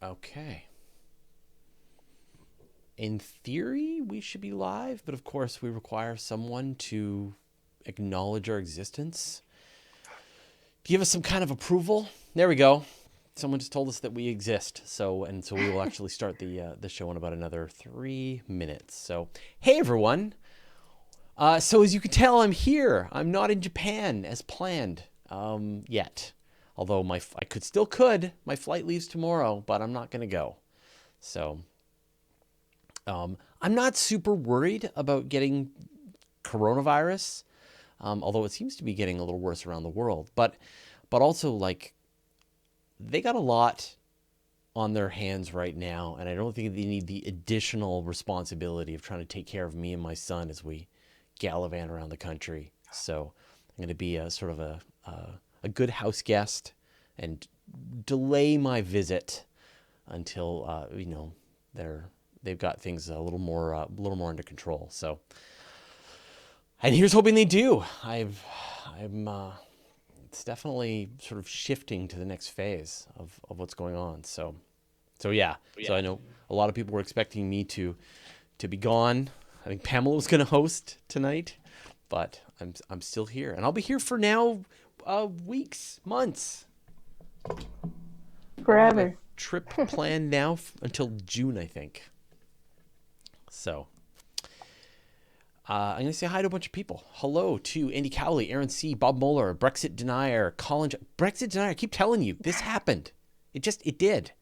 Okay. In theory, we should be live, but of course, we require someone to acknowledge our existence. Give us some kind of approval. There we go. Someone just told us that we exist. So we will actually start the show in about another 3 minutes. So, hey everyone. So as you can tell, I'm here. I'm not in Japan as planned yet. Although I could. My flight leaves tomorrow, but I'm not going to go. So I'm not super worried about getting coronavirus, although it seems to be getting a little worse around the world. But also, like, they got a lot on their hands right now, and I don't think they need the additional responsibility of trying to take care of me and my son as we gallivant around the country. So I'm going to be a sort of a good house guest and delay my visit until they've got things a little more under control. So, and here's hoping they do. It's definitely sort of shifting to the next phase of what's going on. So yeah. So I know a lot of people were expecting me to be gone. I think Pamela was going to host tonight, but I'm still here, and I'll be here for now, weeks, months, forever. Trip planned now until June, I think. So I'm going to say hi to a bunch of people. Hello to Andy Cowley, Aaron C., Bob Moeller, Brexit Denier, Colin... Brexit Denier, I keep telling you, this happened. It did.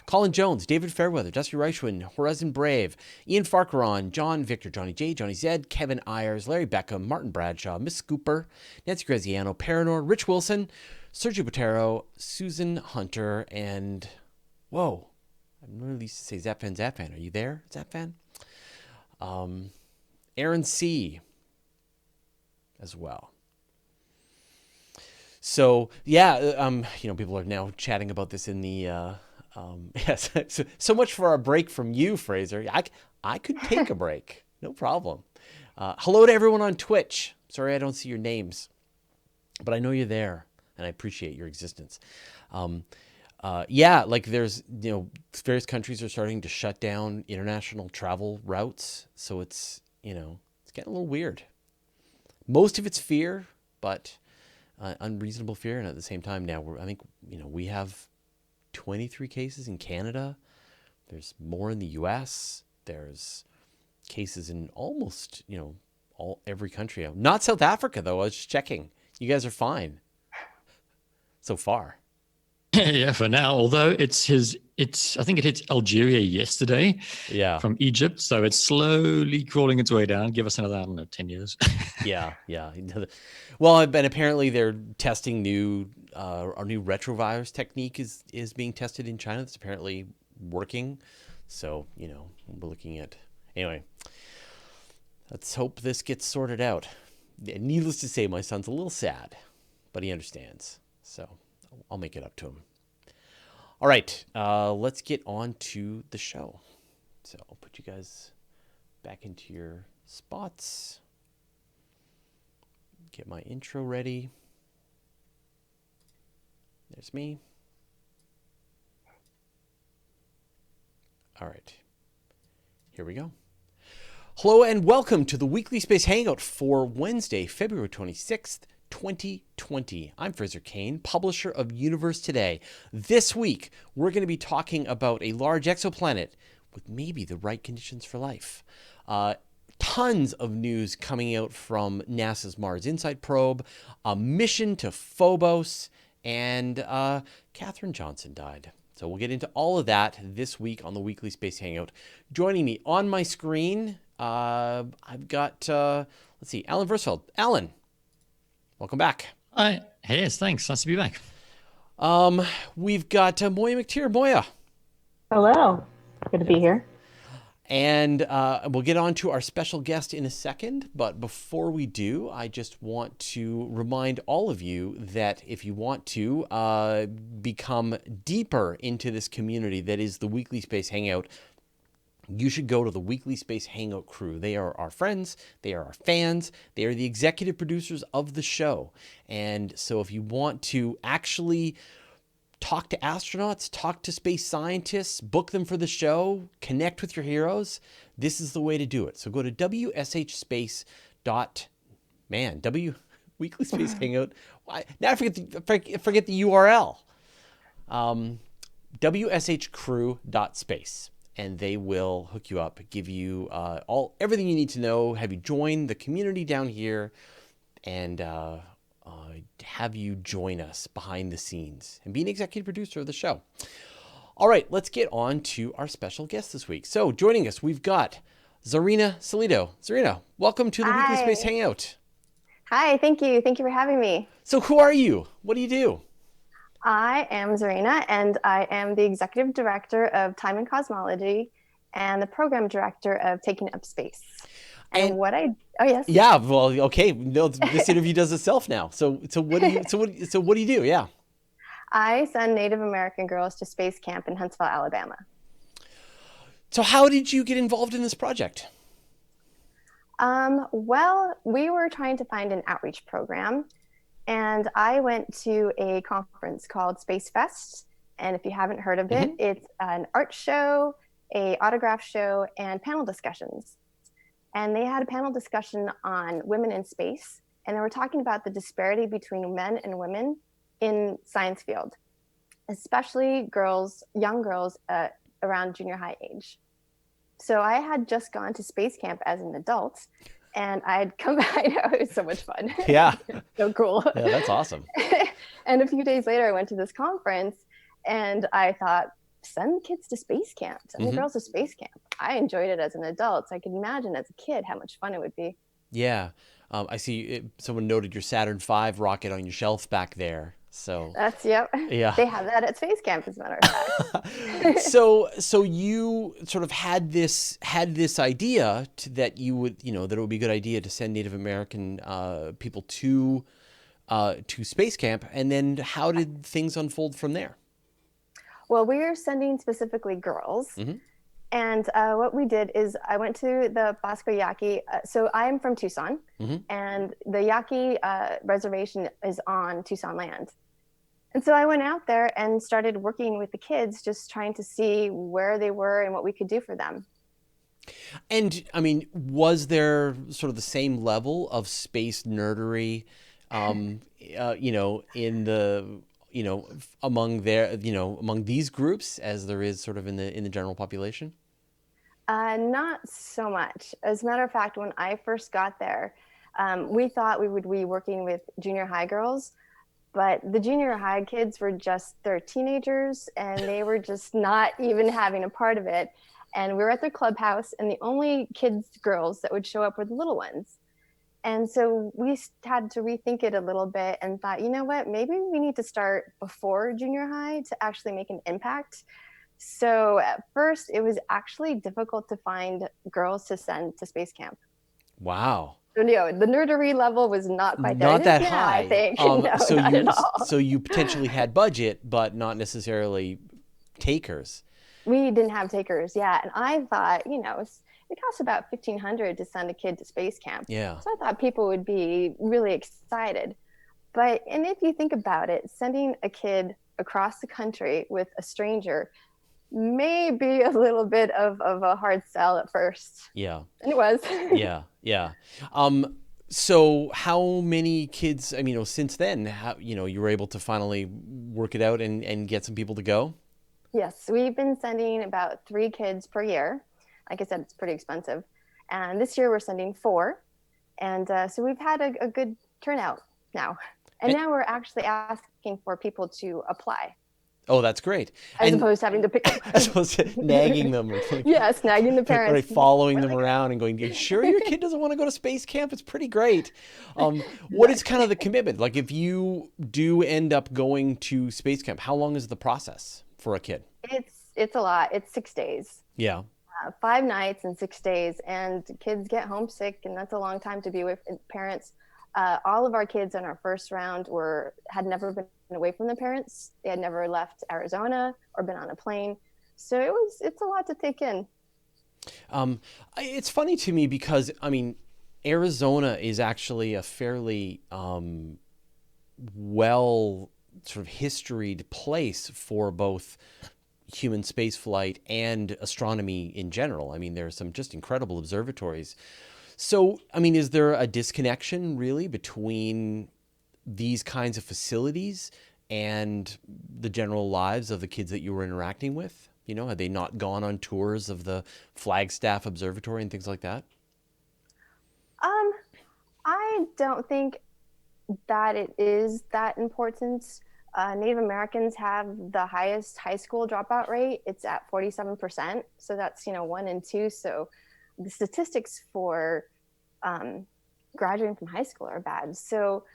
Colin Jones, David Fairweather, Dusty Reichwin, Horizon Brave, Ian Farquharon, John Victor, Johnny J, Johnny Zed, Kevin Ayers, Larry Beckham, Martin Bradshaw, Miss Scooper, Nancy Graziano, Paranor, Rich Wilson, Sergio Botero, Susan Hunter, and... Whoa. I'm really used to say Zapfan. Are you there, Zapfan? Aaron C. as well. So yeah, people are now chatting about this in the yes. So much for our break from you, Fraser. I could take a break, no problem. Hello to everyone on Twitch. Sorry I don't see your names, but I know you're there, and I appreciate your existence. Yeah, like there's various countries are starting to shut down international travel routes, so it's getting a little weird. Most of it's fear, but unreasonable fear, and at the same time now I think we have 23 cases in Canada. There's more in the U.S. There's cases in almost every country. Not South Africa though. I was just checking. You guys are fine so far. Yeah, for now. Although I think it hit Algeria yesterday. Yeah. From Egypt, so it's slowly crawling its way down. Give us another, I don't know, 10 years. Yeah. Well, and apparently they're testing our new retrovirus technique is being tested in China. That's apparently working. So we're looking at anyway. Let's hope this gets sorted out. Needless to say, my son's a little sad, but he understands. So I'll make it up to him. All right, let's get on to the show. So I'll put you guys back into your spots. Get my intro ready. There's me. All right, here we go. Hello and welcome to the Weekly Space Hangout for Wednesday, February 26th, 2020. I'm Fraser Kane, publisher of Universe Today. This week, we're going to be talking about a large exoplanet with maybe the right conditions for life. Tons of news coming out from NASA's Mars Insight probe, a mission to Phobos, and Katherine Johnson died. So we'll get into all of that this week on the Weekly Space Hangout. Joining me on my screen, I've got, Alan Versfeld. Alan, welcome back. Hi. Yes, thanks. Nice to be back. We've got Moya McTeer. Moya. Hello. Good to be here. And we'll get on to our special guest in a second. But before we do, I just want to remind all of you that if you want to become deeper into this community that is the Weekly Space Hangout, you should go to the Weekly Space Hangout crew. They are our friends. They are our fans. They are the executive producers of the show. And so if you want to actually talk to astronauts, talk to space scientists, book them for the show, connect with your heroes, this is the way to do it. So go to Weekly Space Hangout. Now I forget the URL. WSHcrew.space, and they will hook you up, give you everything you need to know, have you join the community down here, and have you join us behind the scenes and be an executive producer of the show. All right, let's get on to our special guest this week. So joining us, we've got Zarina Salido. Zarina, welcome to the Weekly Space Hangout. Hi, thank you. Thank you for having me. So who are you? What do you do? I am Zarina, and I am the Executive Director of Time and Cosmology and the Program Director of Taking Up Space. And what I yes. Yeah, well, okay. No, this interview does itself now. So what do you do? Yeah. I send Native American girls to space camp in Huntsville, Alabama. So how did you get involved in this project? Well, we were trying to find an outreach program, and I went to a conference called Space Fest. And if you haven't heard of it, it's an art show, a autograph show, and panel discussions. And they had a panel discussion on women in space, and they were talking about the disparity between men and women in science field, especially young girls around junior high age. So I had just gone to space camp as an adult, and I'd come back. I know, it was so much fun. Yeah. So cool. Yeah, that's awesome. And a few days later, I went to this conference, and I thought, send kids to space camp, send the girls to space camp. I enjoyed it as an adult, so I could imagine as a kid how much fun it would be. Yeah. I see someone noted your Saturn V rocket on your shelf back there. So that's, yep. Yeah. They have that at space camp, as a matter of fact. So you sort of had this idea that you would, that it would be a good idea to send Native American people to space camp. And then how did things unfold from there? Well, we were sending specifically girls. And what we did is I went to the Bosco Yaqui. So I'm from Tucson, and the Yaqui reservation is on Tucson land. And so I went out there and started working with the kids, just trying to see where they were and what we could do for them. And I mean, was there sort of the same level of space nerdery, in the among these groups as there is sort of in the general population? Not so much. As a matter of fact, when I first got there, we thought we would be working with junior high girls, but the junior high kids were they're teenagers, and they were just not even having a part of it. And we were at their clubhouse, and the only girls that would show up were the little ones. And so we had to rethink it a little bit and thought, you know what, maybe we need to start before junior high to actually make an impact. So at first, it was actually difficult to find girls to send to space camp. Wow. So, the nerdery level was not quite there. Not that high. I think. No, not at all. So you potentially had budget, but not necessarily takers. We didn't have takers, yeah. And I thought, it costs about $1,500 to send a kid to space camp. Yeah. So I thought people would be really excited. And if you think about it, sending a kid across the country with a stranger may be a little bit of a hard sell at first. Yeah. And it was. Yeah. So how many kids, since then, you were able to finally work it out and get some people to go? Yes, we've been sending about 3 kids per year. Like I said, it's pretty expensive. And this year we're sending 4. And so we've had a good turnout now. And now we're actually asking for people to apply. Oh, that's great. As opposed to having to pick them. As opposed to nagging them. Yes, nagging the parents. Right, following them around and going, sure your kid doesn't want to go to space camp? It's pretty great. What is kind of the commitment? Like if you do end up going to space camp, how long is the process for a kid? It's a lot. It's 6 days. Yeah. 5 nights and 6 days, and kids get homesick, and that's a long time to be with parents. All of our kids in our first round had never been away from their parents. They had never left Arizona or been on a plane. So it's a lot to take in. It's funny to me because, Arizona is actually a fairly well sort of historied place for both human spaceflight and astronomy in general. I mean, there are some just incredible observatories. So, I mean, is there a disconnection really between these kinds of facilities and the general lives of the kids that you were interacting with? You know, had they not gone on tours of the Flagstaff Observatory and things like that? Um, I don't think that it is that important. Native Americans have the highest high school dropout rate. It's at 47%. So that's, 1 in 2. So the statistics for graduating from high school are bad. So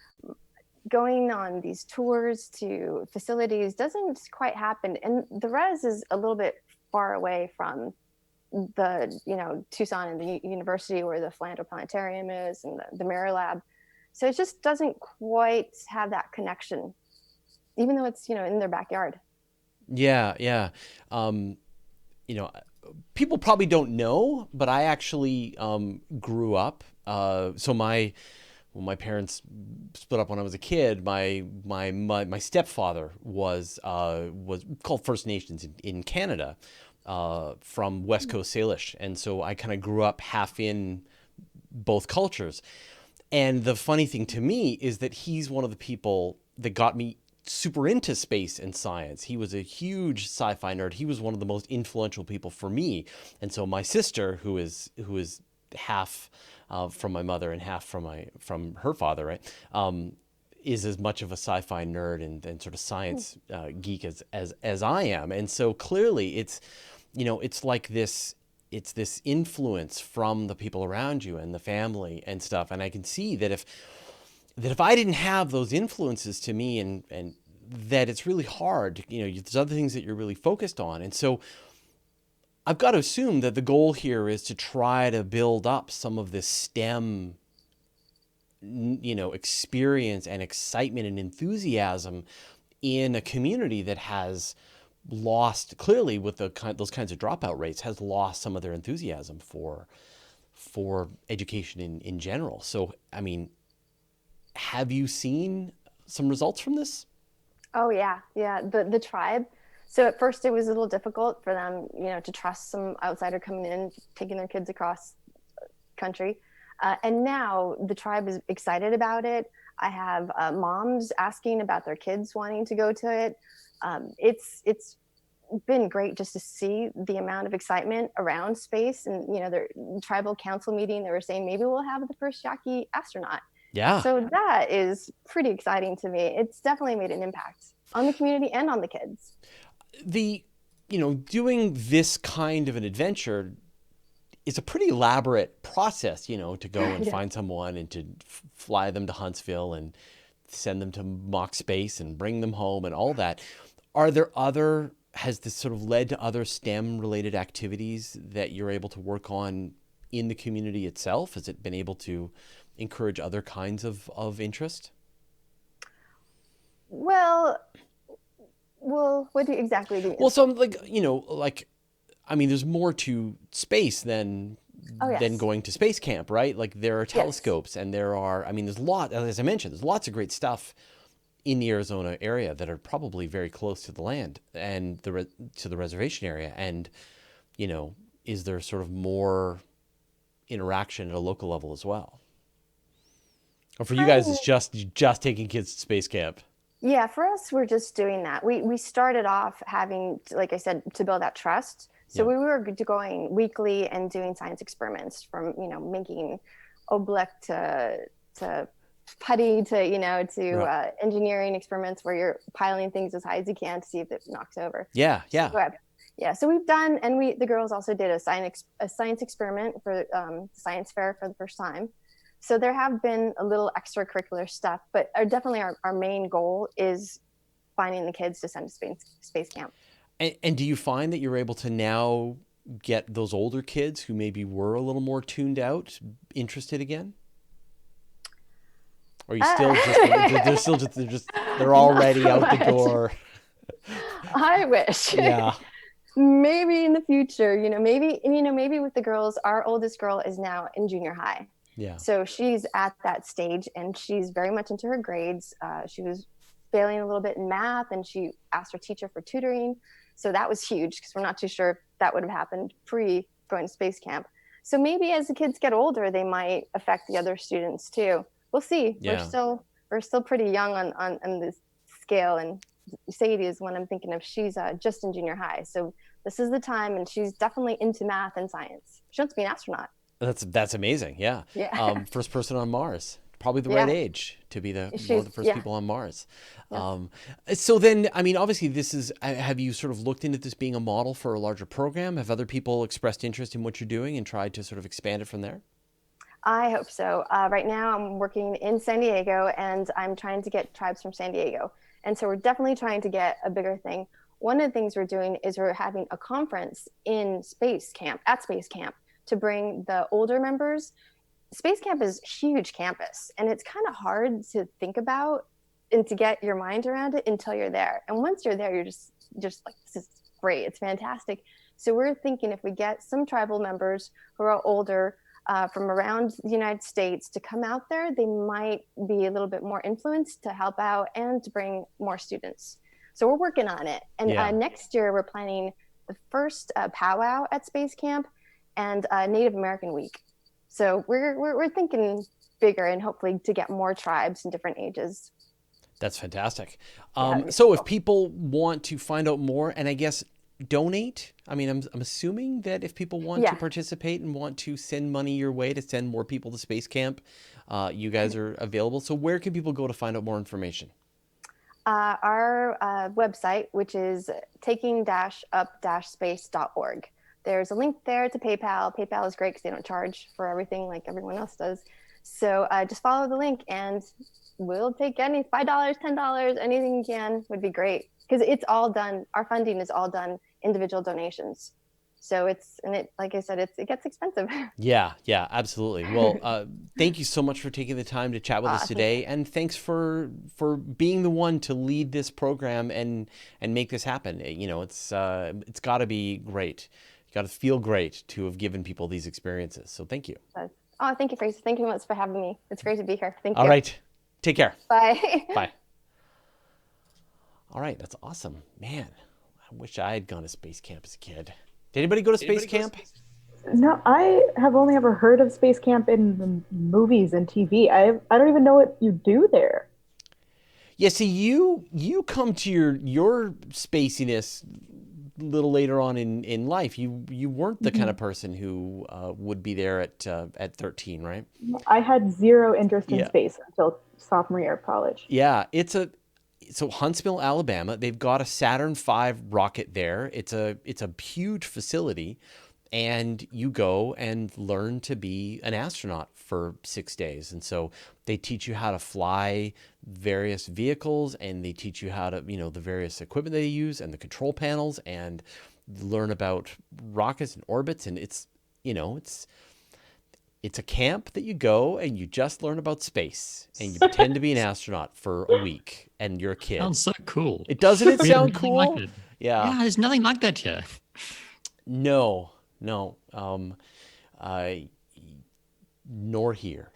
going on these tours to facilities doesn't quite happen. And the res is a little bit far away from the, Tucson and the university where the Philandro Planetarium is and the Mirror Lab. So it just doesn't quite have that connection, even though it's, in their backyard. Yeah, yeah. You know, people probably don't know, but I actually grew up. So when my parents split up when I was a kid, my stepfather was called First Nations in Canada, from West Coast Salish, and so I kind of grew up half in both cultures. And the funny thing to me is that he's one of the people that got me super into space and science. He was a huge sci-fi nerd. He was one of the most influential people for me. And so my sister, who is half from my mother and half from her father, right, is as much of a sci-fi nerd and sort of science geek as I am. And so clearly it's like this. It's this influence from the people around you and the family and stuff. And I can see that if I didn't have those influences to me and that it's really hard, there's other things that you're really focused on. And so I've got to assume that the goal here is to try to build up some of this STEM, experience and excitement and enthusiasm in a community that has lost, clearly with those kinds of dropout rates, has lost some of their enthusiasm for education in general. So, I mean, have you seen some results from this? Oh yeah. Yeah. The tribe. So at first it was a little difficult for them, to trust some outsider coming in, taking their kids across country. And now the tribe is excited about it. I have moms asking about their kids wanting to go to it. It's been great just to see the amount of excitement around space. And, their tribal council meeting, they were saying maybe we'll have the first Yaqui astronaut. Yeah. So that is pretty exciting to me. It's definitely made an impact on the community and on the kids. Doing this kind of an adventure is a pretty elaborate process, to go and find someone and to fly them to Huntsville and send them to mock space and bring them home and all that. Has this sort of led to other STEM related activities that you're able to work on in the community itself? Has it been able to encourage other kinds of interest? Well, what do you exactly do? Well, so I mean, there's more to space than going to space camp, right? Like there are telescopes and there's as I mentioned, there's lots of great stuff in the Arizona area that are probably very close to the land and to the reservation area. And, is there sort of more interaction at a local level as well? Or for you guys, it's just taking kids to space camp? Yeah, for us, we're just doing that. We started off having, like I said, to build that trust. So we were going weekly and doing science experiments from, making oblique to putty to engineering experiments where you're piling things as high as you can to see if it knocks over. Yeah. So we've done, and the girls also did a science experiment for science fair for the first time. So there have been a little extracurricular stuff, but definitely our main goal is finding the kids to send to space camp. And do you find that you're able to now get those older kids who maybe were a little more tuned out interested again? Or are you still they're already out the door? I wish. Yeah. Maybe in the future, maybe with the girls, our oldest girl is now in junior high. Yeah. So she's at that stage and she's very much into her grades. She was failing a little bit in math, and she asked her teacher for tutoring. So that was huge because we're not too sure if that would have happened pre going to space camp. So maybe as the kids get older, they might affect the other students too. We'll see. Yeah. We're still pretty young on this scale, and Sadie is one I'm thinking of. She's just in junior high, so this is the time, and she's definitely into math and science. She wants to be an astronaut. That's amazing. Yeah. Yeah. First person on Mars. Probably the Yeah. right age to be one of the She's- first yeah. people on Mars. Yes. So then, I mean, obviously, this is. Have you sort of looked into this being a model for a larger program? Have other people expressed interest in what you're doing and tried to sort of expand it from there? I hope so. Right now, I'm working in San Diego, and I'm trying to get tribes from San Diego. And so we're definitely trying to get a bigger thing. One of the things we're doing is we're having a conference in Space Camp, at Space Camp, to bring the older members. Space Camp is a huge campus, and it's kind of hard to think about and to get your mind around it until you're there. And once you're there, you're just like, this is great. It's fantastic. So we're thinking if we get some tribal members who are older from around the United States to come out there, they might be a little bit more influenced to help out and to bring more students. So we're working on it. And Yeah. Next year, we're planning the first powwow at Space Camp and Native American Week. So we're thinking bigger and hopefully to get more tribes in different ages. That's fantastic. Yeah, So cool. if people want to find out more, and I guess donate, I mean, I'm assuming that if people want to Yeah. participate and want to send money your way to send more people to Space Camp, you guys are available. So where can people go to find out more information? Our website, which is taking-up-space.org. There's a link there to PayPal. PayPal is great because they don't charge for everything like everyone else does. So just follow the link, and we'll take any $5, $10, anything you can would be great, because it's all done. Our funding is all done individual donations. So like I said, it gets expensive. Yeah, absolutely. Well, thank you so much for taking the time to chat with us Awesome. today, and thanks for being the one to lead this program and make this happen. You know, it's got to be great. You got to feel great to have given people these experiences. So thank you. Oh, thank you, Fraser. Thank you so much for having me. It's great to be here. Thank you. All right, take care. Bye. Bye. All right, that's awesome, man. I wish I had gone to space camp as a kid. Did anybody go to space camp? No, I have only ever heard of Space Camp in the movies and TV. I don't even know what you do there. Yeah, see, you come to your spaciness a little later on in life. You weren't the kind of person who would be there at 13, right? I had zero interest in Yeah. space until sophomore year of college. Yeah, so Huntsville, Alabama. They've got a Saturn V rocket there. It's a huge facility, and you go and learn to be an astronaut for 6 days. And so they teach you how to fly various vehicles, and they teach you how to, the various equipment they use and the control panels, and learn about rockets and orbits. And it's a camp that you go and you just learn about space, and you pretend to be an astronaut for a week, and you're a kid. Sounds so cool. Doesn't it We have sound nothing cool? like it. Yeah. Yeah, there's nothing like that here. No. Nor here.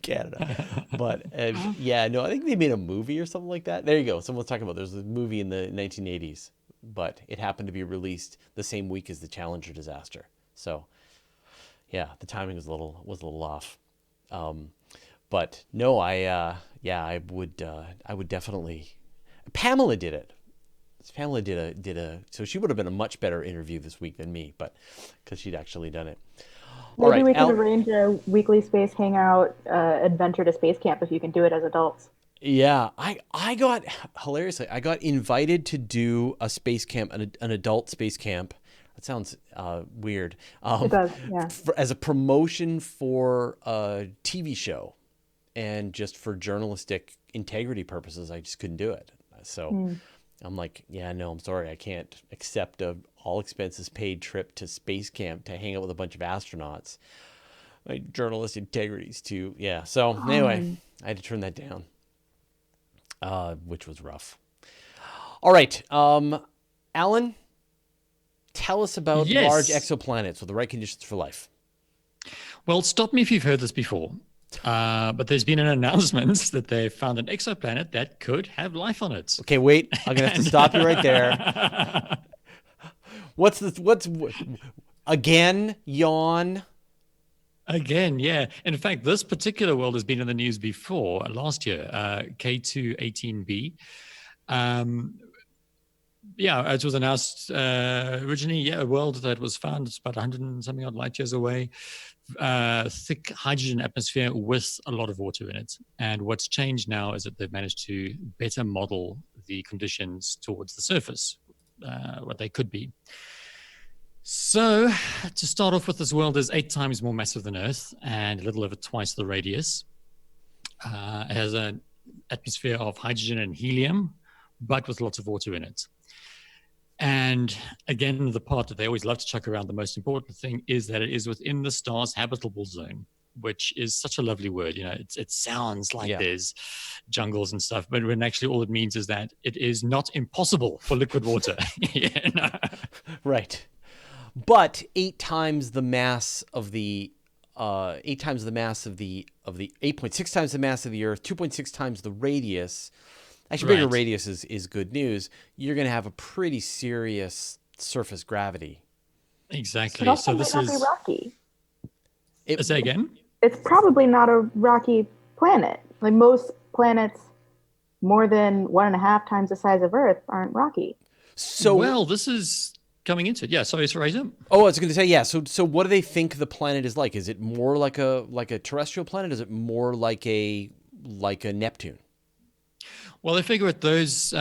Canada. But I think they made a movie or something like that. There you go. Someone's talking about there's a movie in the 1980s, but it happened to be released the same week as the Challenger disaster. So yeah, the timing was a little off. But no, I would definitely. Pamela did it. Pamela did a so she would have been a much better interview this week than me, but because she'd actually done it. All Maybe right, we could Al- arrange a weekly space hangout adventure to space camp if you can do it as adults. Yeah, I got invited to do a space camp, an adult space camp. That sounds weird. It does, yeah. As a promotion for a TV show, and just for journalistic integrity purposes, I just couldn't do it. So I'm like, yeah, no, I'm sorry, I can't accept a all expenses paid trip to space camp to hang out with a bunch of astronauts. My journalist integrity's too, yeah. So anyway, I had to turn that down, which was rough. All right, Alan, tell us about Yes. large exoplanets with the right conditions for life. Well, stop me if you've heard this before. But there's been an announcement that they found an exoplanet that could have life on it. Okay, wait. I'm gonna have to stop you right there. What's again? Yawn. Again, yeah. In fact, this particular world has been in the news before last year, K2-18b. Yeah, it was announced originally, yeah, a world that was found, it's about 100 and something odd light years away, thick hydrogen atmosphere with a lot of water in it. And what's changed now is that they've managed to better model the conditions towards the surface, what they could be. So to start off with, this world is 8 times more massive than Earth and a little over twice the radius. It has an atmosphere of hydrogen and helium, but with lots of water in it. And again, the part that they always love to chuck around, the most important thing is that it is within the star's habitable zone, which is such a lovely word. You know, it sounds like there's jungles and stuff, but when actually all it means is that it is not impossible for liquid water. Right. But 8 times the mass of the 8.6 times the mass of the Earth, 2.6 times the radius. Actually, bigger radius is good news. You're going to have a pretty serious surface gravity. Exactly. It also So this might not is be rocky. Say again. It's probably not a rocky planet. Like most planets, more than 1.5 times the size of Earth aren't rocky. So well, this is coming into it. Yeah. Sorry, Fraser. Oh, I was going to say, yeah. So what do they think the planet is like? Is it more like a terrestrial planet? Is it more like a Neptune? Well, they figure at those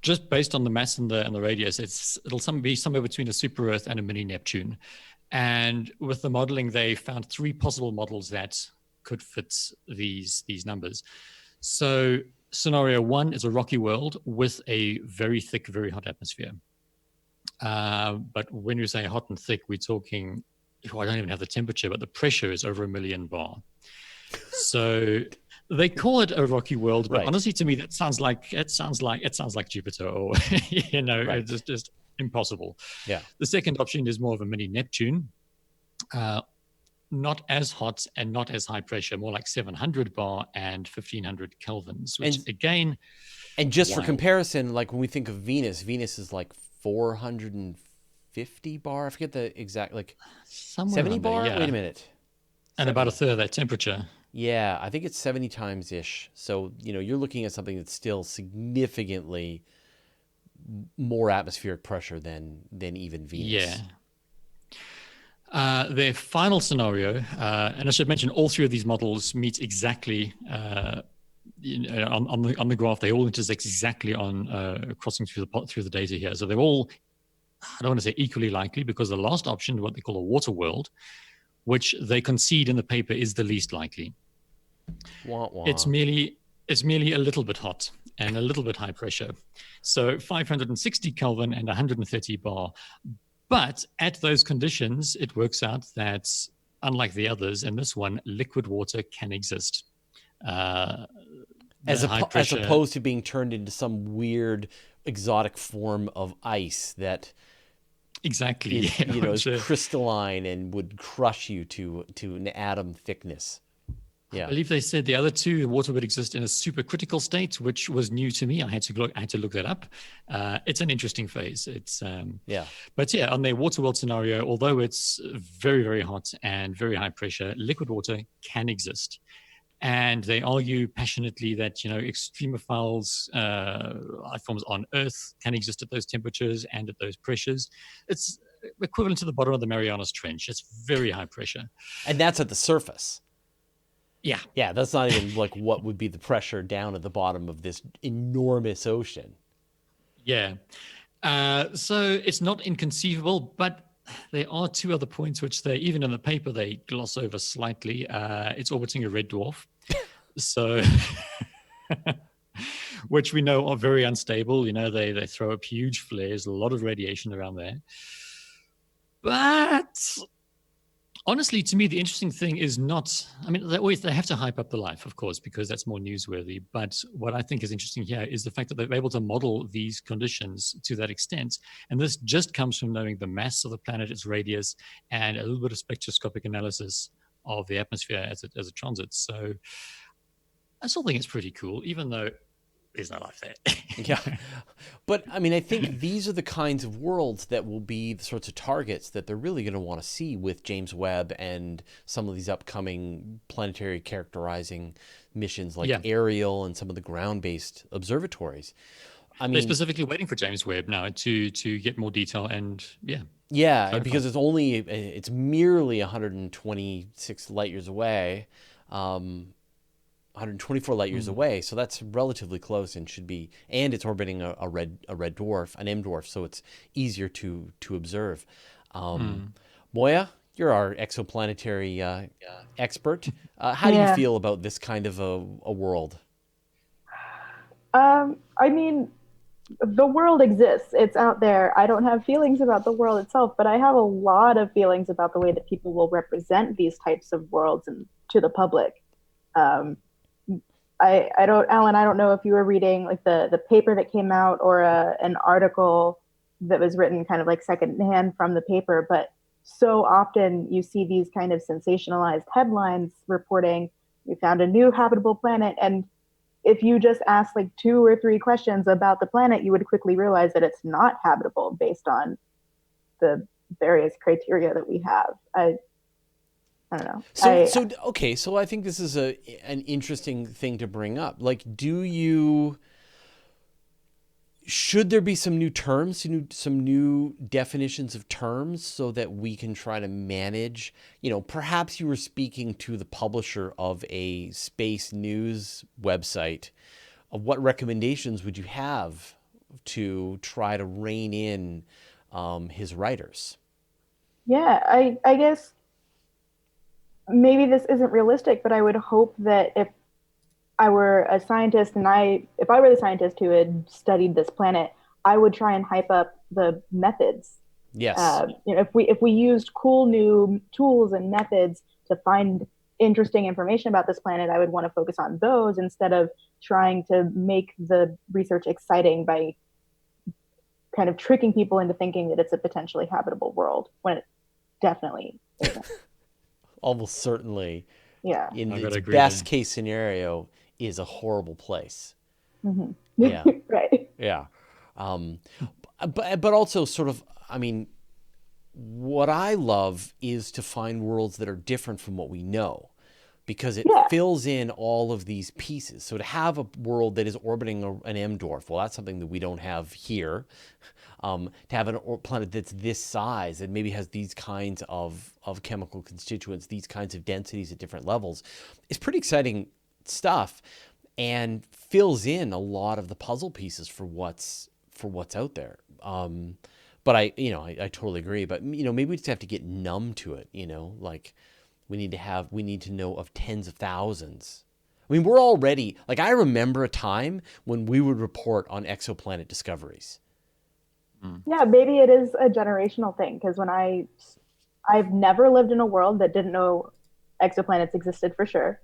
just based on the mass and the radius, it'll be somewhere between a super Earth and a mini Neptune. And with the modeling, they found 3 possible models that could fit these numbers. So scenario 1 is a rocky world with a very thick, very hot atmosphere. But when you say hot and thick, we're talking, I don't even have the temperature, but the pressure is over 1 million bar. So they call it a rocky world, but honestly, to me, it sounds like Jupiter, or it's just impossible. Yeah. The second option is more of a mini Neptune, not as hot and not as high pressure, more like 700 bar and 1500 kelvins, which again. And just for comparison, like when we think of Venus is like 450 bar. I forget the exact, like 70 bar. Yeah. Wait a minute. And about a third of that temperature. Yeah, I think it's 70 times ish. So, you're looking at something that's still significantly more atmospheric pressure than even Venus. Yeah. Their final scenario, and I should mention, all 3 of these models meet exactly on the graph. They all intersect exactly on crossing through the data here. So they're all, I don't want to say equally likely, because the last option, what they call a water world, which they concede in the paper is the least likely. Wah, wah. It's merely a little bit hot and a little bit high pressure. So 560 Kelvin and 130 bar. But at those conditions, it works out that, unlike the others, in this one, liquid water can exist. As opposed to being turned into some weird exotic form of ice that exactly is crystalline and would crush you to an atom thickness. Yeah. I believe they said the other 2, water would exist in a supercritical state, which was new to me. I had to look that up. It's an interesting phase. It's But yeah, on their water world scenario, although it's very, very hot and very high pressure, liquid water can exist. And they argue passionately that, extremophiles, life forms on Earth can exist at those temperatures and at those pressures. It's equivalent to the bottom of the Marianas Trench. It's very high pressure. And that's at the surface. Yeah. Yeah, that's not even like what would be the pressure down at the bottom of this enormous ocean. Yeah. So it's not inconceivable, but there are 2 other points which even in the paper, they gloss over slightly. It's orbiting a red dwarf. So, which we know are very unstable. They throw up huge flares, a lot of radiation around there. But honestly, to me, the interesting thing is not, they have to hype up the life, of course, because that's more newsworthy. But what I think is interesting here is the fact that they're able to model these conditions to that extent. And this just comes from knowing the mass of the planet, its radius, and a little bit of spectroscopic analysis of the atmosphere as it transits. So I still think it's pretty cool, even though there's no life there. Yeah. But I mean, I think these are the kinds of worlds that will be the sorts of targets that they're really going to want to see with James Webb and some of these upcoming planetary characterizing missions like Ariel and some of the ground-based observatories. I mean, they're specifically waiting for James Webb now to get more detail and because it's merely 126 light years away. 124 light years away, so that's relatively close and and it's orbiting a red dwarf, an M dwarf, so it's easier to observe. Moya, you're our exoplanetary expert. How do you feel about this kind of a world? I mean, the world exists. It's out there. I don't have feelings about the world itself, but I have a lot of feelings about the way that people will represent these types of worlds and to the public. I don't, Alan, I don't know if you were reading like the paper that came out or an article that was written kind of like secondhand from the paper, but so often you see these kind of sensationalized headlines reporting we found a new habitable planet, and if you just ask like 2 or 3 questions about the planet, you would quickly realize that it's not habitable based on the various criteria that we have. I don't know. So I think this is an interesting thing to bring up. Like, should there be some new terms, some new definitions of terms so that we can try to manage, perhaps you were speaking to the publisher of a space news website. What recommendations would you have to try to rein in his writers? Yeah, I guess maybe this isn't realistic, but I would hope that if I were a scientist and if I were the scientist who had studied this planet, I would try and hype up the methods. Yes. If we used cool new tools and methods to find interesting information about this planet, I would want to focus on those instead of trying to make the research exciting by kind of tricking people into thinking that it's a potentially habitable world when it definitely isn't. Almost certainly. Yeah. In its best case scenario is a horrible place. Mm-hmm. Yeah. Right. Yeah. But also sort of, I mean, what I love is to find worlds that are different from what we know, because it fills in all of these pieces. So to have a world that is orbiting an M dwarf, well, that's something that we don't have here. To have a planet that's this size and maybe has these kinds of chemical constituents, these kinds of densities at different levels, is pretty exciting stuff, and fills in a lot of the puzzle pieces for what's out there. But I totally agree. But maybe we just have to get numb to it. Like we need to know of tens of thousands. I mean, we're already, like, I remember a time when we would report on exoplanet discoveries. Yeah, maybe it is a generational thing, because when I've never lived in a world that didn't know exoplanets existed for sure,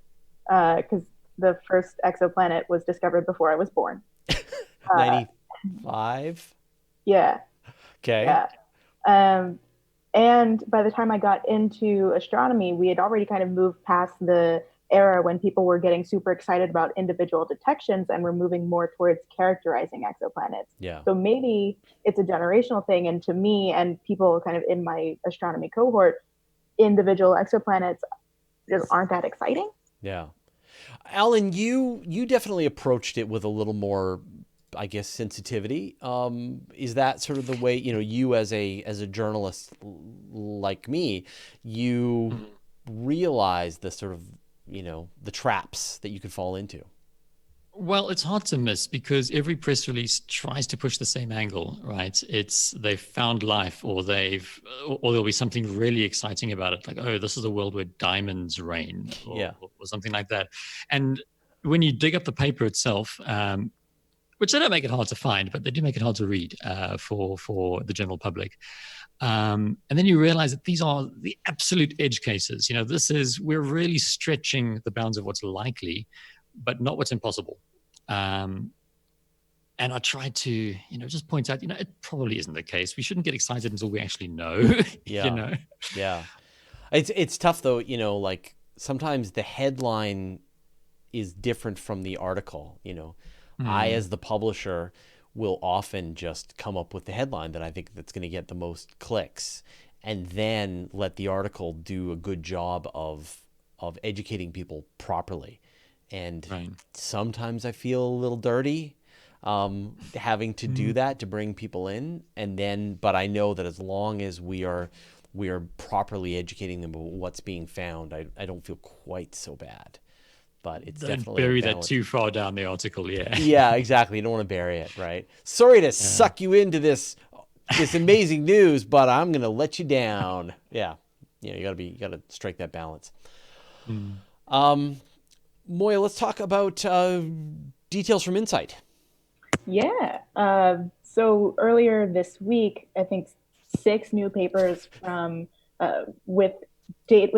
because the first exoplanet was discovered before I was born. 95? Yeah. Okay. Yeah. And by the time I got into astronomy, we had already kind of moved past the era when people were getting super excited about individual detections, and we're moving more towards characterizing exoplanets. Yeah. So maybe it's a generational thing, and to me and people kind of in my astronomy cohort, individual exoplanets just aren't that exciting. Yeah. Alan, you definitely approached it with a little more, I guess, sensitivity. Is that sort of the way, you as a journalist like me, you realize the sort of, the traps that you could fall into? Well, it's hard to miss because every press release tries to push the same angle, right? It's they've found life, or there'll be something really exciting about it, like, oh, this is a world where diamonds rain, or something like that. And when you dig up the paper itself, which they don't make it hard to find, but they do make it hard to read for the general public. And then you realize that these are the absolute edge cases. We're really stretching the bounds of what's likely, but not what's impossible. And I tried to, just point out, it probably isn't the case. We shouldn't get excited until we actually know. Yeah. Yeah. It's tough though, like sometimes the headline is different from the article, I, as the publisher, will often just come up with the headline that I think that's going to get the most clicks, and then let the article do a good job of educating people properly. And Right. sometimes I feel a little dirty having to do that to bring people in, but I know that as long as we are properly educating them about what's being found, I don't feel quite so bad. But it's Don't definitely a bury that balance. too far down the article. Yeah. Yeah, exactly. You don't want to bury it, right? Sorry to suck you into this amazing news, but I'm gonna let you down. Yeah, you gotta strike that balance. Moya, let's talk about details from Insight. Yeah. So earlier this week, I think 6 new papers from with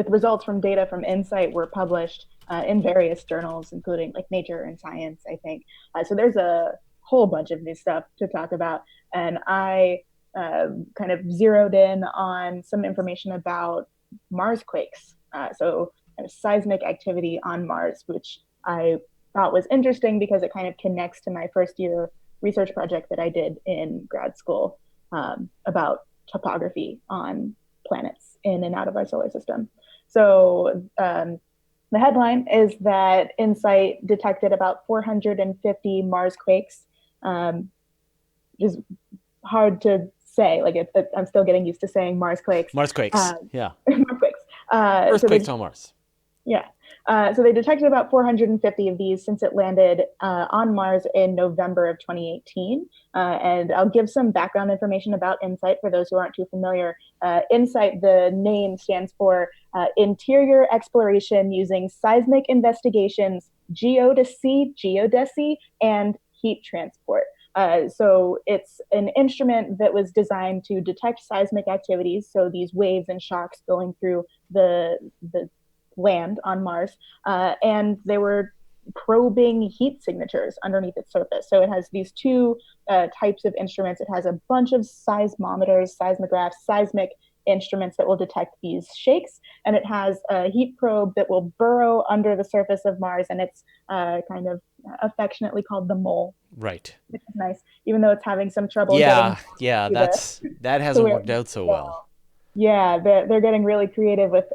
results from data from Insight were published in various journals, including like Nature and Science, I think. So there's a whole bunch of new stuff to talk about, and I kind of zeroed in on some information about Mars quakes. So kind of seismic activity on Mars, which I thought was interesting because it kind of connects to my first year research project that I did in grad school about topography on planets in and out of our solar system. So the headline is that InSight detected about 450 Mars quakes. Just hard to say. Like I'm still getting used to saying Mars quakes. Mars quakes. Yeah. Mars quakes. Earthquakes on Mars. Yeah. So they detected about 450 of these since it landed on Mars in November of 2018. And I'll give some background information about InSight for those who aren't too familiar. InSight, the name stands for Interior Exploration Using Seismic Investigations, Geodesy, and Heat Transport. So it's an instrument that was designed to detect seismic activities, so these waves and shocks going through the land on Mars, and they were probing heat signatures underneath its surface. So it has these 2 types of instruments. It has a bunch of seismometers, seismographs, seismic instruments that will detect these shakes, and it has a heat probe that will burrow under the surface of Mars, and it's kind of affectionately called the mole. Right. Which is nice, even though it's having some trouble. Yeah, that hasn't worked out so well. Yeah, they're getting really creative with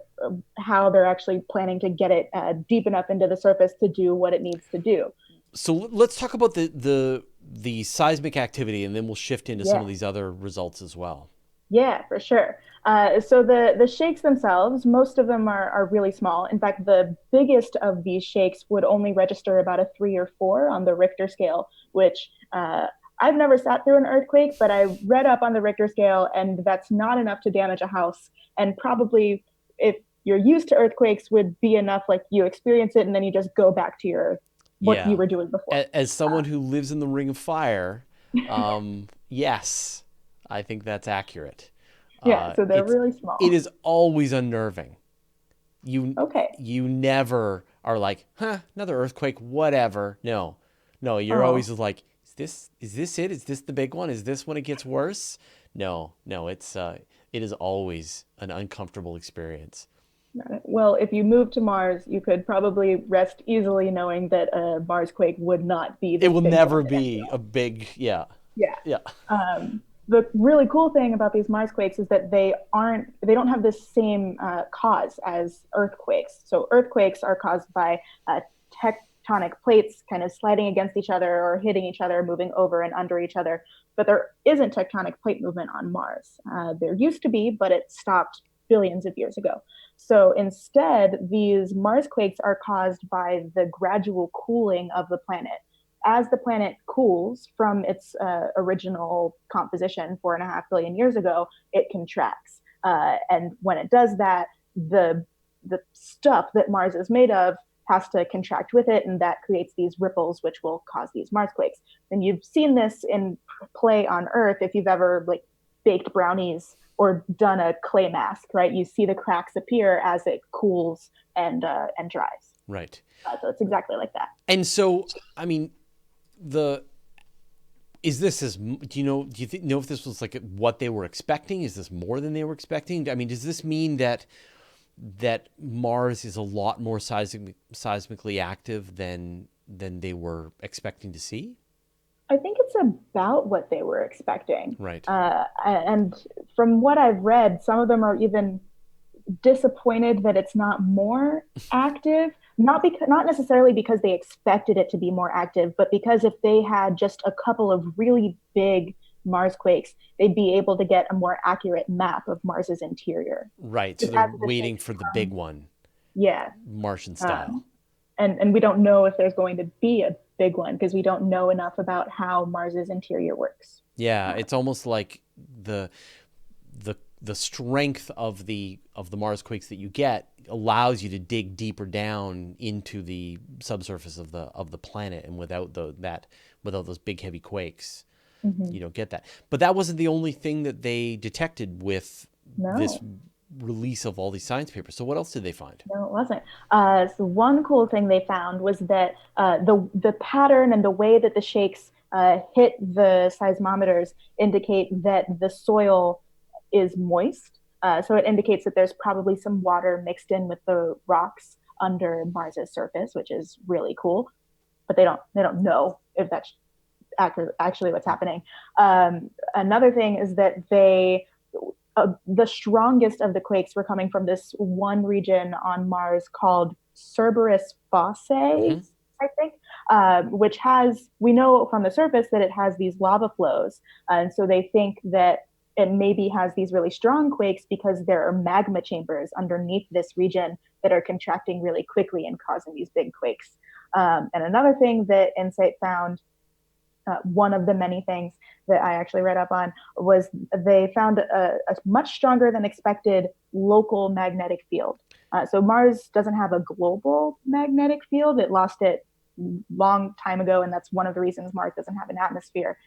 how they're actually planning to get it deep enough into the surface to do what it needs to do. So let's talk about the seismic activity, and then we'll shift into some of these other results as well. Yeah, for sure. So the shakes themselves, most of them are really small. In fact, the biggest of these shakes would only register about a 3 or 4 on the Richter scale, which I've never sat through an earthquake, but I read up on the Richter scale, and that's not enough to damage a house. And probably if you're used to earthquakes would be enough, like you experience it and then you just go back to what you were doing before. As someone who lives in the Ring of Fire, yes, I think that's accurate. Yeah, so they're really small. It is always unnerving. You never are like, another earthquake, whatever. No, you're always like, is this it? Is this the big one? Is this when it gets worse? No, it is always an uncomfortable experience. Well, if you move to Mars, you could probably rest easily knowing that a Mars quake would not be. It will never be a big, yeah. The really cool thing about these Mars quakes is that they don't have the same cause as earthquakes. So earthquakes are caused by tectonic plates kind of sliding against each other or hitting each other, moving over and under each other. But there isn't tectonic plate movement on Mars. There used to be, but it stopped billions of years ago. So instead, these Mars quakes are caused by the gradual cooling of the planet. As the planet cools from its original composition 4.5 billion years ago, it contracts. And when it does that, the stuff that Mars is made of has to contract with it, and that creates these ripples, which will cause these Mars quakes. And you've seen this in play on Earth if you've ever baked brownies or done a clay mask, right? You see the cracks appear as it cools and dries. Right. So it's exactly like that. And so, I mean, do you know if this was like what they were expecting? Is this more than they were expecting? I mean, does this mean that that Mars is a lot more seismically active than they were expecting to see? I think it's about what they were expecting. Right. And from what I've read, some of them are even disappointed that it's not more active. Not necessarily because they expected it to be more active, but because if they had just a couple of really big Mars quakes, they'd be able to get a more accurate map of Mars's interior. Right. So they're waiting for the big one. Yeah. Martian style. And we don't know if there's going to be a big one because we don't know enough about how Mars's interior works. Yeah, it's almost like the strength of the Mars quakes that you get allows you to dig deeper down into the subsurface of the planet, and without those big heavy quakes, you don't get that. But that wasn't the only thing that they detected with this release of all these science papers. So what else did they find? No, it wasn't. So one cool thing they found was that the pattern and the way that the shakes hit the seismometers indicate that the soil is moist. So it indicates that there's probably some water mixed in with the rocks under Mars's surface, which is really cool. But they don't know if that's actually what's happening. Another thing is that the strongest of the quakes were coming from this one region on Mars called Cerberus Fossae, I think, which we know from the surface that it has these lava flows. And so they think that it maybe has these really strong quakes because there are magma chambers underneath this region that are contracting really quickly and causing these big quakes. And another thing that InSight found, one of the many things that I actually read up on, was they found a much stronger than expected local magnetic field. So Mars doesn't have a global magnetic field. It lost it long time ago, and that's one of the reasons Mars doesn't have an atmosphere.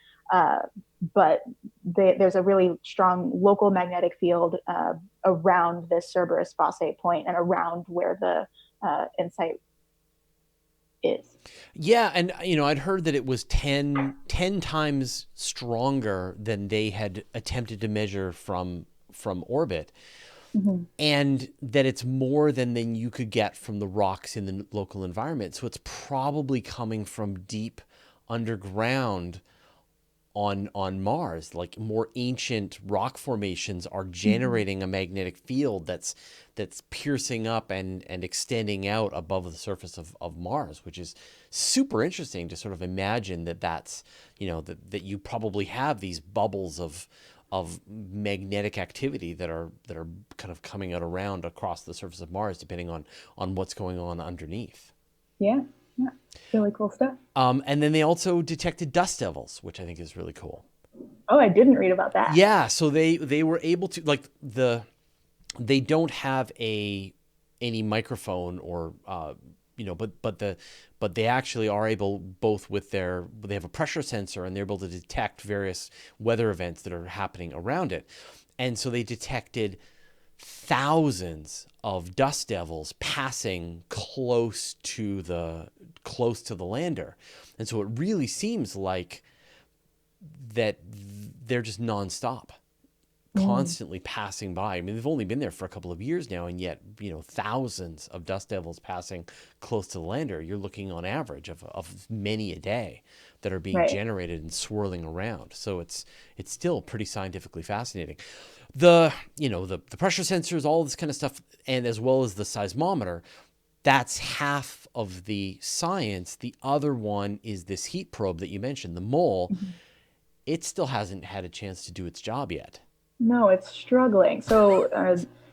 But there's a really strong local magnetic field around this Cerberus Fossae point and around where the InSight is. Yeah, and I'd heard that it was 10 times stronger than they had attempted to measure from orbit. And that it's more than you could get from the rocks in the local environment. So it's probably coming from deep underground on Mars. Like more ancient rock formations are generating a magnetic field that's piercing up and extending out above the surface of Mars, which is super interesting to sort of imagine that's that you probably have these bubbles of magnetic activity that are kind of coming out around across the surface of Mars, depending on what's going on underneath. Yeah, really cool stuff. And then they also detected dust devils, which I think is really cool. Oh, I didn't read about that. Yeah, so they were able to, they don't have any microphone or but they actually are able, both with they have a pressure sensor, and they're able to detect various weather events that are happening around it. And so they detected thousands of dust devils passing close to the lander. And so it really seems like that they're just nonstop, constantly passing by. I mean, they've only been there for a couple of years now, and yet, thousands of dust devils passing close to the lander. You're looking on average of many a day that are being generated and swirling around. So it's still pretty scientifically fascinating. The pressure sensors, all this kind of stuff, and as well as the seismometer, that's half of the science. The other one is this heat probe that you mentioned, the MOLE. It still hasn't had a chance to do its job yet. No, it's struggling. So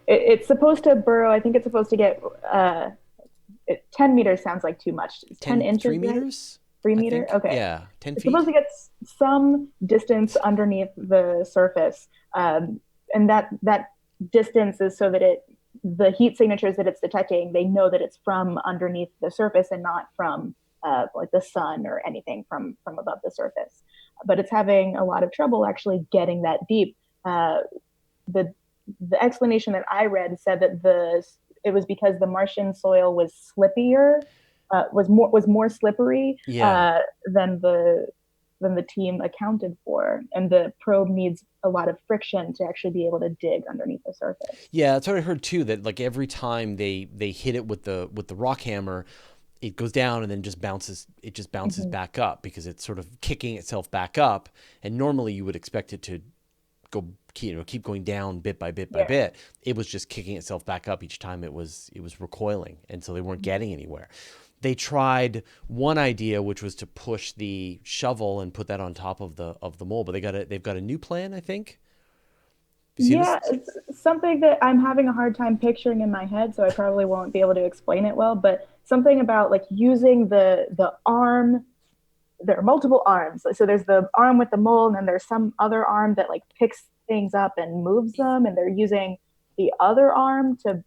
it's supposed to burrow. I think it's supposed to get 10 meters sounds like too much. 10 inches? 3 meters? 3 meter? Okay. Yeah, 10 it's feet. Supposed to get some distance underneath the surface. And that distance is so that the heat signatures that it's detecting, they know that it's from underneath the surface and not from like the sun or anything from above the surface. But it's having a lot of trouble actually getting that deep. The explanation that I read said that it was because the Martian soil was slippier, was more slippery than the than the team accounted for. And the probe needs a lot of friction to actually be able to dig underneath the surface. Yeah, that's what I heard too. That like every time they hit it with the rock hammer, it goes down and then just bounces. It just bounces back up because it's sort of kicking itself back up. And normally you would expect it to go, keep going down bit by bit by bit. It was just kicking itself back up each time it was recoiling, and so they weren't getting anywhere. They tried one idea, which was to push the shovel and put that on top of the mole, but they've got a new plan, I think. You seen Yeah, this? it's something that I'm having a hard time picturing in my head, so I probably won't be able to explain it well, but something about like using the arm. There are multiple arms. So there's the arm with the mole, and then there's some other arm that like picks things up and moves them, and they're using the other arm to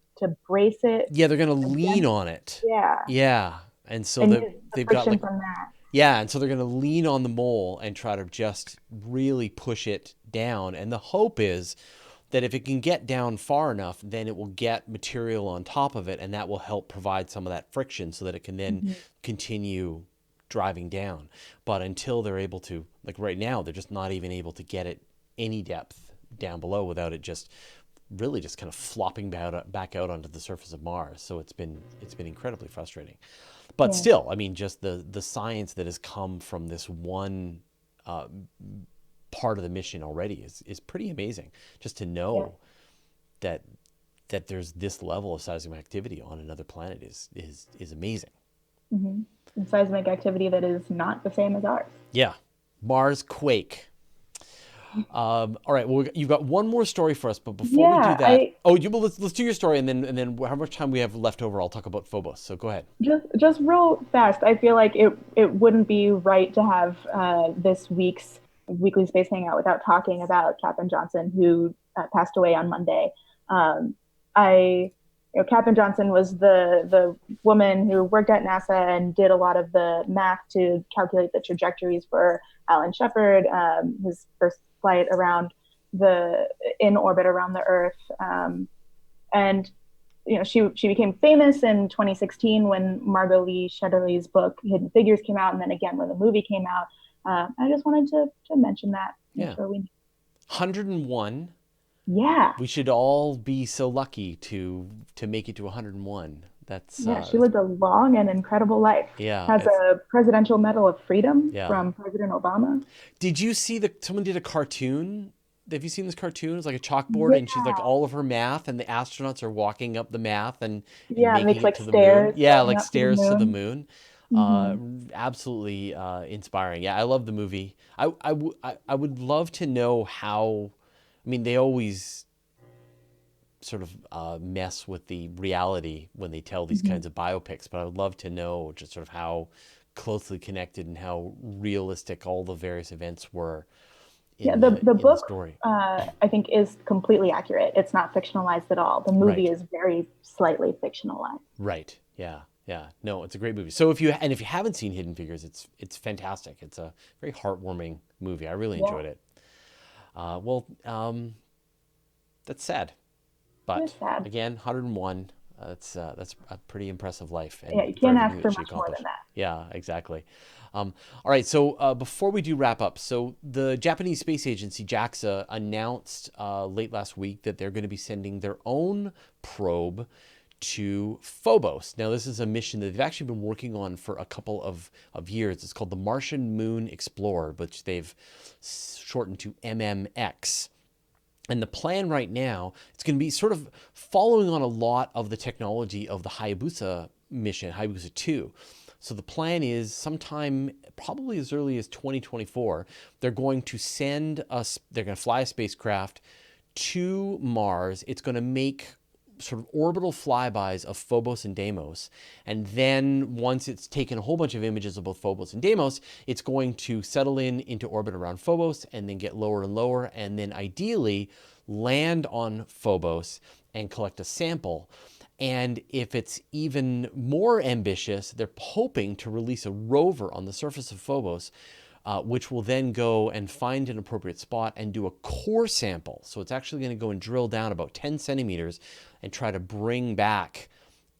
brace it Yeah, they're gonna lean against. on it. Yeah, Yeah, and so and use the they've got friction like, from that. yeah, and so they're going to lean on the mole and try to just really push it down. And the hope is that if it can get down far enough, then it will get material on top of it, and that will help provide some of that friction so that it can then continue driving down. But until they're able to, like right now, they're just not even able to get it any depth down below without it just really just kind of flopping back out onto the surface of Mars. So it's been incredibly frustrating. But Yeah. still, I mean, just the science that has come from this one part of the mission already is pretty amazing. Just to Yeah. know that there's this level of seismic activity on another planet is amazing. hmm And seismic activity that is not the same as ours. Yeah, Mars quake. All right. Well, you've got one more story for us, but before we do Yeah, that, well, let's do your story, and then how much time we have left over, I'll talk about Phobos. So go ahead. just real fast. I feel like it wouldn't be right to have this week's weekly space hangout without talking about Katherine Johnson, who passed away on Monday. I Katherine Johnson was the woman who worked at NASA and did a lot of the math to calculate the trajectories for Alan Shepard, his first flight around in orbit around the Earth. And she became famous in 2016 when Margot Lee Shetterly's book Hidden Figures came out, and then again when the movie came out. I just wanted to mention that. Yeah. Sure 101. Yeah. We should all be so lucky to make it to 101. Yeah, she lived a long and incredible life. Yeah. Has a Presidential Medal of Freedom Yeah. from President Obama. Did you see someone did a cartoon? Have you seen this cartoon? It's like a chalkboard, and she's like all of her math, and the astronauts are walking up the math and making makes it like to the stairs moon. Yeah, going like up to the stairs to the moon. moon. Absolutely inspiring. Yeah, I love the movie. I would love to know how. I mean, they always sort of mess with the reality when they tell these kinds of biopics, but I would love to know just sort of how closely connected and how realistic all the various events were in the the book story. I think is completely accurate. It's not fictionalized at all. The movie Right. is very slightly fictionalized. Right. Yeah. Yeah. No, it's a great movie. So if you haven't seen Hidden Figures, it's fantastic. It's a very heartwarming movie. I really enjoyed it. That's sad. But It's sad. again, 101. That's a pretty impressive life. And Yeah, you can't ask everything for that she much more than accomplished. that. Yeah, exactly. All right, so before we do wrap up, so the Japanese Space Agency, JAXA, announced late last week that they're going to be sending their own probe to Phobos. Now, this is a mission that they've actually been working on for a couple of years. It's called the Martian Moon Explorer, which they've shortened to MMX. And the plan right now, it's going to be sort of following on a lot of the technology of the Hayabusa mission, Hayabusa 2. So the plan is sometime probably as early as 2024, they're going to fly a spacecraft to Mars. It's going to make sort of orbital flybys of Phobos and Deimos. And then once it's taken a whole bunch of images of both Phobos and Deimos, it's going to settle into orbit around Phobos and then get lower and lower, and then ideally land on Phobos and collect a sample. And if it's even more ambitious, they're hoping to release a rover on the surface of Phobos, which will then go and find an appropriate spot and do a core sample. So it's actually going to go and drill down about 10 centimeters and try to bring back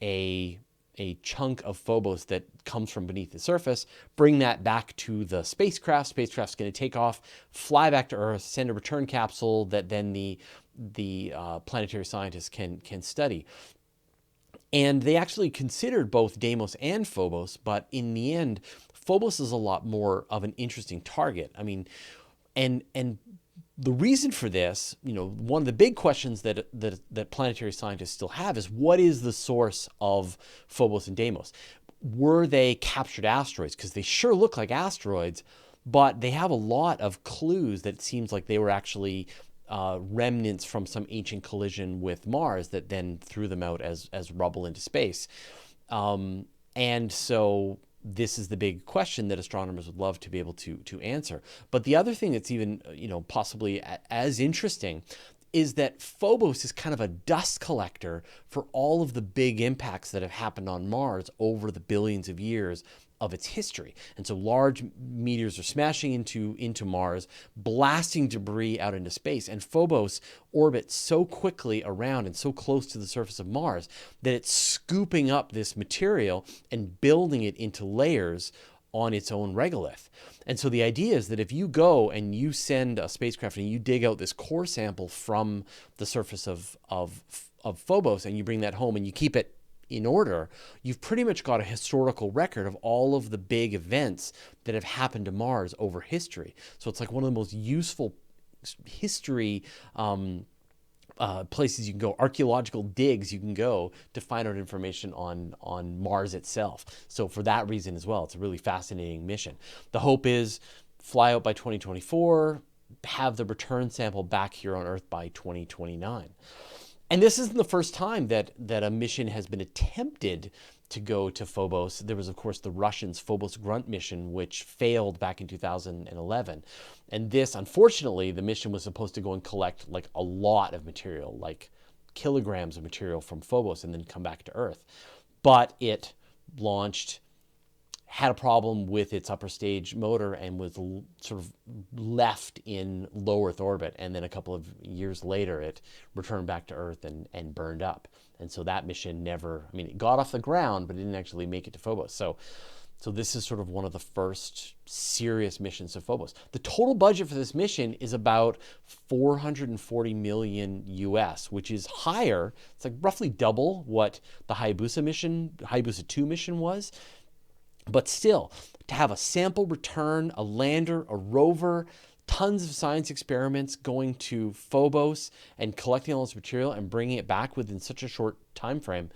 a a chunk of Phobos that comes from beneath the surface, bring that back to the spacecraft. Spacecraft's going to take off, fly back to Earth, send a return capsule that then the planetary scientists can study. And they actually considered both Deimos and Phobos, but in the end, Phobos is a lot more of an interesting target. I mean, and the reason for this, one of the big questions that planetary scientists still have is, what is the source of Phobos and Deimos? Were they captured asteroids? Because they sure look like asteroids, but they have a lot of clues that it seems like they were actually remnants from some ancient collision with Mars that then threw them out as rubble into space. And so this is the big question that astronomers would love to be able to answer. But the other thing that's even, possibly as interesting is that Phobos is kind of a dust collector for all of the big impacts that have happened on Mars over the billions of years of its history. And so large meteors are smashing into Mars, blasting debris out into space. And Phobos orbits so quickly around and so close to the surface of Mars that it's scooping up this material and building it into layers on its own regolith. And so the idea is that if you go and you send a spacecraft and you dig out this core sample from the surface of Phobos and you bring that home and you keep it in order, you've pretty much got a historical record of all of the big events that have happened to Mars over history. So it's like one of the most useful history places you can go, archaeological digs you can go to find out information on Mars itself. So for that reason as well, it's a really fascinating mission. The hope is fly out by 2024, have the return sample back here on Earth by 2029. And this isn't the first time that a mission has been attempted to go to Phobos. There was, of course, the Russians' Phobos Grunt mission, which failed back in 2011. And this, unfortunately, the mission was supposed to go and collect like a lot of material, like kilograms of material from Phobos, and then come back to Earth. But it launched, had a problem with its upper stage motor, and was sort of left in low Earth orbit. And then a couple of years later, it returned back to Earth and burned up. And so that mission it got off the ground, but it didn't actually make it to Phobos. So this is sort of one of the first serious missions to Phobos. The total budget for this mission is about $440 million US, which is higher. It's like roughly double what the Hayabusa 2 mission was. But still, to have a sample return, a lander, a rover, tons of science experiments going to Phobos and collecting all this material and bringing it back within such a short time frame,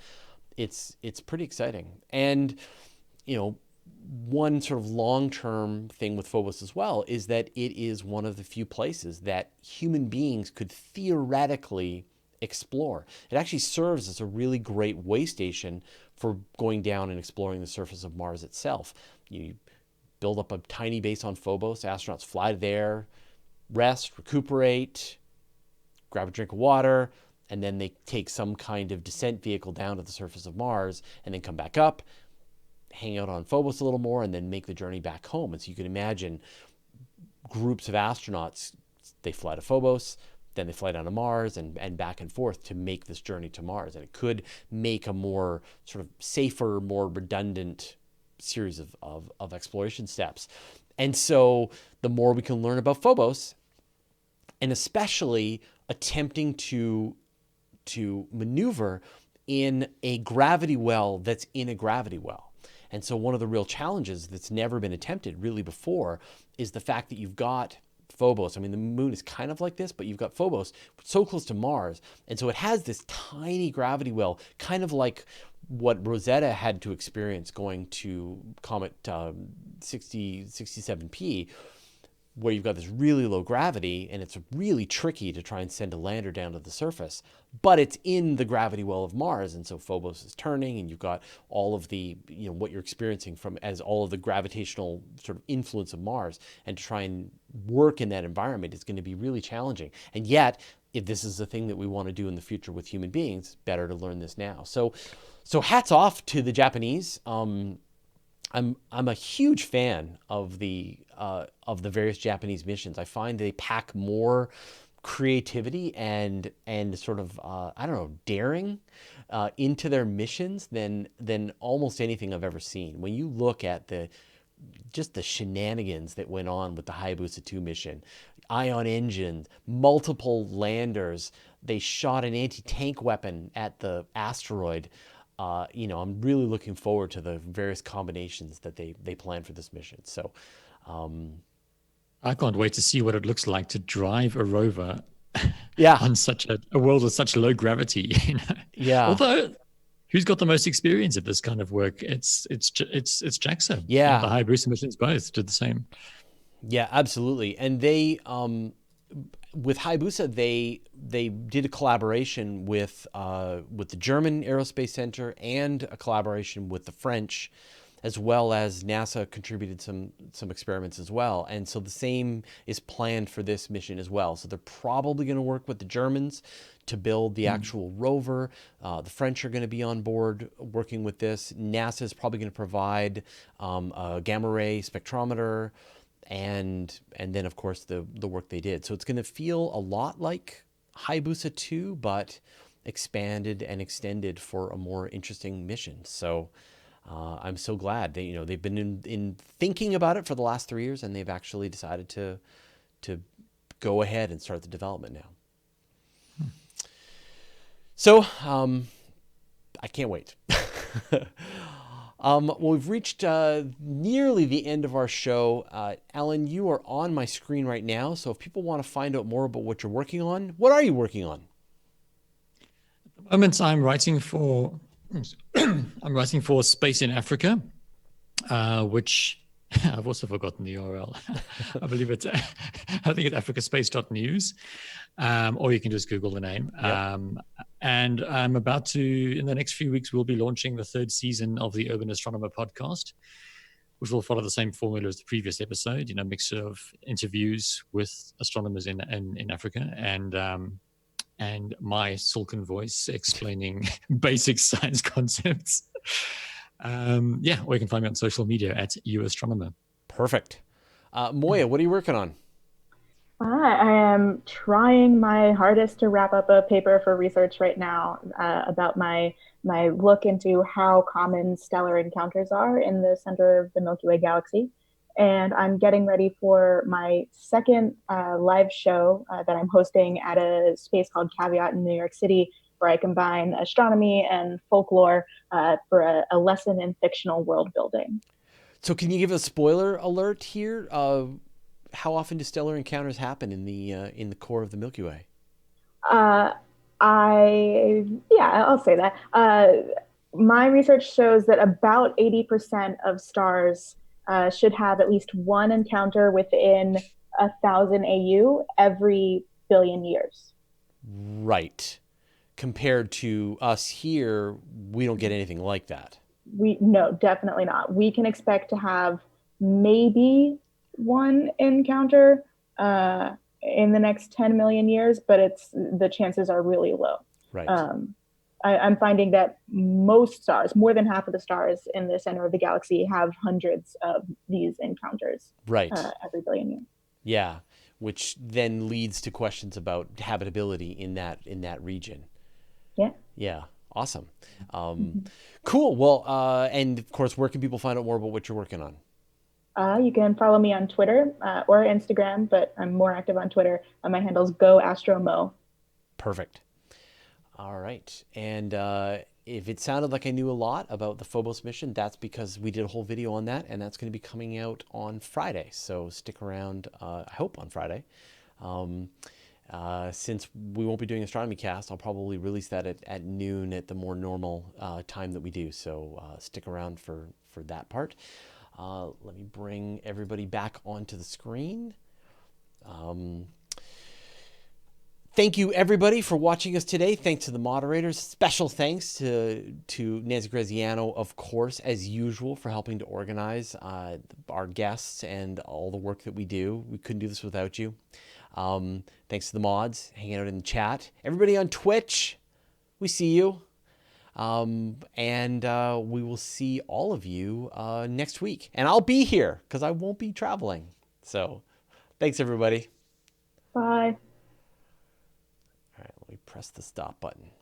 it's pretty exciting. And, one sort of long-term thing with Phobos as well is that it is one of the few places that human beings could theoretically explore. It actually serves as a really great way station for going down and exploring the surface of Mars itself. You build up a tiny base on Phobos, astronauts fly there, rest, recuperate, grab a drink of water, and then they take some kind of descent vehicle down to the surface of Mars and then come back up, hang out on Phobos a little more, and then make the journey back home. And so you can imagine groups of astronauts, they fly to Phobos, then they fly down to Mars and back and forth to make this journey to Mars. And it could make a more sort of safer, more redundant series of exploration steps. And so the more we can learn about Phobos, and especially attempting to maneuver in a gravity well that's in a gravity well. And so one of the real challenges that's never been attempted really before is the fact that you've got Phobos. I mean, the moon is kind of like this, but you've got Phobos so close to Mars. And so it has this tiny gravity well, kind of like what Rosetta had to experience going to Comet 67P, where you've got this really low gravity and it's really tricky to try and send a lander down to the surface, but it's in the gravity well of Mars. And so Phobos is turning and you've got all of the, what you're experiencing from as all of the gravitational sort of influence of Mars, and to try and work in that environment is going to be really challenging. And yet, if this is the thing that we want to do in the future with human beings, better to learn this now. So hats off to the Japanese. I'm a huge fan of the various Japanese missions. I find they pack more creativity and sort of I don't know, daring into their missions than almost anything I've ever seen. When you look at just the shenanigans that went on with the Hayabusa 2 mission, ion engines, multiple landers, they shot an anti-tank weapon at the asteroid. I'm really looking forward to the various combinations that they plan for this mission. So I can't wait to see what it looks like to drive a rover yeah, on such a world with such low gravity. yeah, Although, who's got the most experience at this kind of work? It's JAXA. Yeah. The Hayabusa missions both did the same. Yeah, absolutely. And they, with Hayabusa, they did a collaboration with the German Aerospace Center and a collaboration with the French, as well as NASA contributed some experiments as well. And so the same is planned for this mission as well. So they're probably going to work with the Germans to build the actual rover. The French are going to be on board working with this. NASA is probably going to provide a gamma ray spectrometer, and then of course the work they did. So it's going to feel a lot like Hayabusa 2, but expanded and extended for a more interesting mission. So I'm so glad they've been in thinking about it for the last 3 years, and they've actually decided to go ahead and start the development now. So I can't wait. Well, we've reached nearly the end of our show. Alan, you are on my screen right now. So if people want to find out more about what you're working on, what are you working on? At the moment, I'm writing for Space in Africa, which I've also forgotten the URL. I believe I think it's africaspace.news, or you can just Google the name. Yep. And I'm about to, in the next few weeks, we'll be launching the 3rd season of the Urban Astronomer podcast, which will follow the same formula as the previous episode, a mixture of interviews with astronomers in Africa and my silken voice explaining basic science concepts. Or you can find me on social media at UAstronomer. Perfect. Moya, what are you working on? I am trying my hardest to wrap up a paper for research right now about my look into how common stellar encounters are in the center of the Milky Way galaxy. And I'm getting ready for my second live show that I'm hosting at a space called Caveat in New York City, where I combine astronomy and folklore for a lesson in fictional world building. So can you give a spoiler alert here? How often do stellar encounters happen in the core of the Milky Way? I'll say that. My research shows that about 80% of stars should have at least one encounter within 1,000 AU every billion years. Right. Compared to us here, we don't get anything like that. No, definitely not. We can expect to have maybe one encounter in the next 10 million years, but the chances are really low. Right. I'm finding that most stars, more than half of the stars in the center of the galaxy, have hundreds of these encounters. Right. Every billion years. Yeah, which then leads to questions about habitability in that region. Yeah. Yeah. Awesome. Cool. Well, and of course, where can people find out more about what you're working on? You can follow me on Twitter or Instagram, but I'm more active on Twitter. My handle's GoAstroMo. Perfect. All right. And if it sounded like I knew a lot about the Phobos mission, that's because we did a whole video on that, and that's going to be coming out on Friday. So stick around, I hope, on Friday. Since we won't be doing Astronomy Cast, I'll probably release that at noon at the more normal time that we do. So stick around for that part. Let me bring everybody back onto the screen. Thank you, everybody, for watching us today. Thanks to the moderators. Special thanks to Nancy Graziano, of course, as usual, for helping to organize our guests and all the work that we do. We couldn't do this without you. Thanks to the mods hanging out in the chat. Everybody on Twitch, we see you. And we will see all of you next week. And I'll be here because I won't be traveling. So thanks, everybody. Bye. We press the stop button.